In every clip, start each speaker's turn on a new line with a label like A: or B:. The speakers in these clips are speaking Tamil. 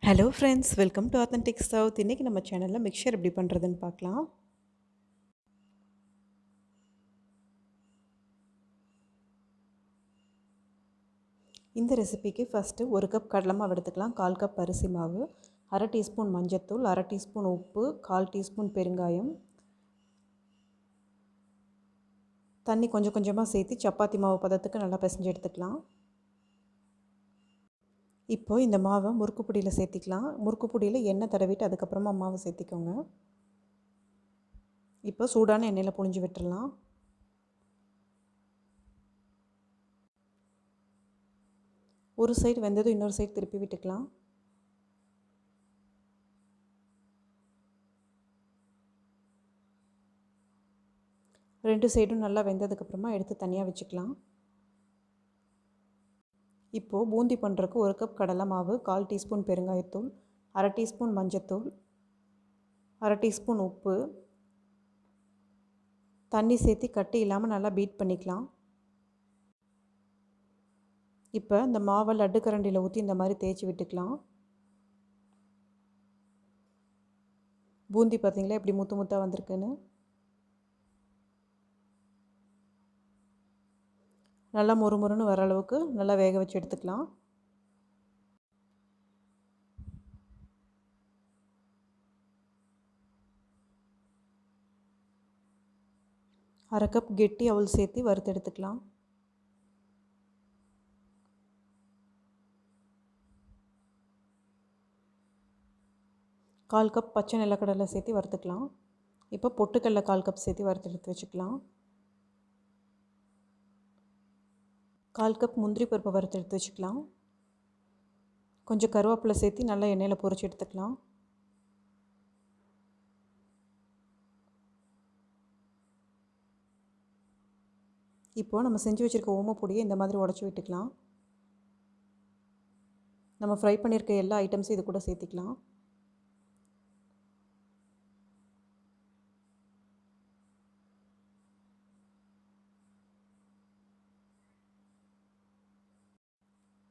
A: Hello friends, welcome to authentic south. இன்றைக்கி நம்ம சேனலில் மிக்சர் எப்படி பண்ணுறதுன்னு பார்க்கலாம். இந்த ரெசிபிக்கு ஃபஸ்ட்டு 1 கப் கடலை மாவு எடுத்துக்கலாம், 1/4 கப் அரிசி மாவு, 1/2 டீஸ்பூன் மஞ்சத்தூள், 1/2 டீஸ்பூன் உப்பு, 1/4 டீஸ்பூன் பெருங்காயம், தண்ணி கொஞ்சம் கொஞ்சமாக சேர்த்து சப்பாத்தி மாவு பதத்துக்கு நல்லா பிசைஞ்சு எடுத்துக்கலாம். இப்போது இந்த மாவை முறுக்கு பொடியில் சேர்த்திக்கலாம். முறுக்கு பொடியில் எண்ணெய் தடவிட்டு அதுக்கப்புறமா மாவு சேர்த்திக்கோங்க. இப்போ சூடான எண்ணெயில் புழிஞ்சு விட்டுறலாம். ஒரு சைடு வெந்ததும் இன்னொரு சைடு திருப்பி விட்டுக்கலாம். ரெண்டு சைடும் நல்லா வெந்ததுக்கப்புறமா எடுத்து தனியாக வச்சுக்கலாம். இப்போது பூந்தி பண்ணுறதுக்கு 1 கப் கடலை மாவு, 1/4 டீஸ்பூன் பெருங்காயத்தூள், 1/2 டீஸ்பூன் மஞ்சத்தூள், 1/2 டீஸ்பூன் உப்பு, தண்ணி சேர்த்து கட்டி இல்லாமல் நல்லா பீட் பண்ணிக்கலாம். இப்போ இந்த மாவை லட்டு கரண்டியில் ஊற்றி இந்த மாதிரி தேய்ச்சி விட்டுக்கலாம். பூந்தி பார்த்திங்களா எப்படி முத்து முத்தாக வந்திருக்குன்னு. நல்லா மொறுமொறுன்னு வர அளவுக்கு நல்லா வேக வச்சு எடுத்துக்கலாம். அரை கப் கெட்டி அவல் சேர்த்து வறுத்து எடுத்துக்கலாம். கால் கப் பச்சை நிலக்கடலை சேர்த்து வறுத்துக்கலாம். இப்போ பொட்டுக்கடலை 1/4 கப் சேர்த்து வறுத்து எடுத்து வச்சுக்கலாம். 1/4 கப் முந்திரி பருப்பை வறுத்து எடுத்து வச்சுக்கலாம். கொஞ்சம் கருவேப்பிலை சேர்த்து நல்லா எண்ணெயில் பொரிச்சு எடுத்துக்கலாம். இப்போது நம்ம செஞ்சு வச்சுருக்க ஓமப்பொடியை இந்த மாதிரி உடச்சி விட்டுக்கலாம். நம்ம ஃப்ரை பண்ணியிருக்க எல்லா ஐட்டம்ஸும் இது கூட சேர்த்திக்கலாம்.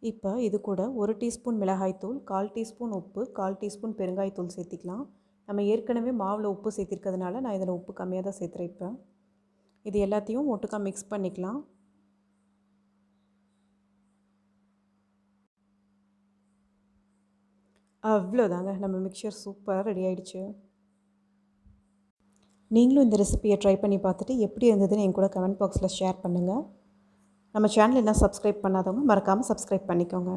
A: இப்போ இது கூட 1 டீஸ்பூன் மிளகாய்த்தூள், 1/4 டீஸ்பூன் உப்பு, 1/4 டீஸ்பூன் பெருங்காயத்தூள் சேர்த்திக்கலாம். நம்ம ஏற்கனவே மாவில் உப்பு சேர்த்திருக்கிறதுனால நான் இதில் உப்பு கம்மியாக தான் சேர்த்துறேன். இப்போ இது எல்லாத்தையும் ஒட்டுக்கா மிக்ஸ் பண்ணிக்கலாம். அவ்வளோதாங்க, நம்ம மிக்சர் சூப்பராக ரெடி ஆகிடுச்சு. நீங்களும் இந்த ரெசிபியை ட்ரை பண்ணி பார்த்துட்டு எப்படி இருந்ததுன்னு என் கூட கமெண்ட் பாக்ஸில் ஷேர் பண்ணுங்கள். நம்ம சேனல் என்ன சப்ஸ்கிரைப் பண்ணாதவங்க மறக்காமல் சப்ஸ்கிரைப் பண்ணிக்கோங்க.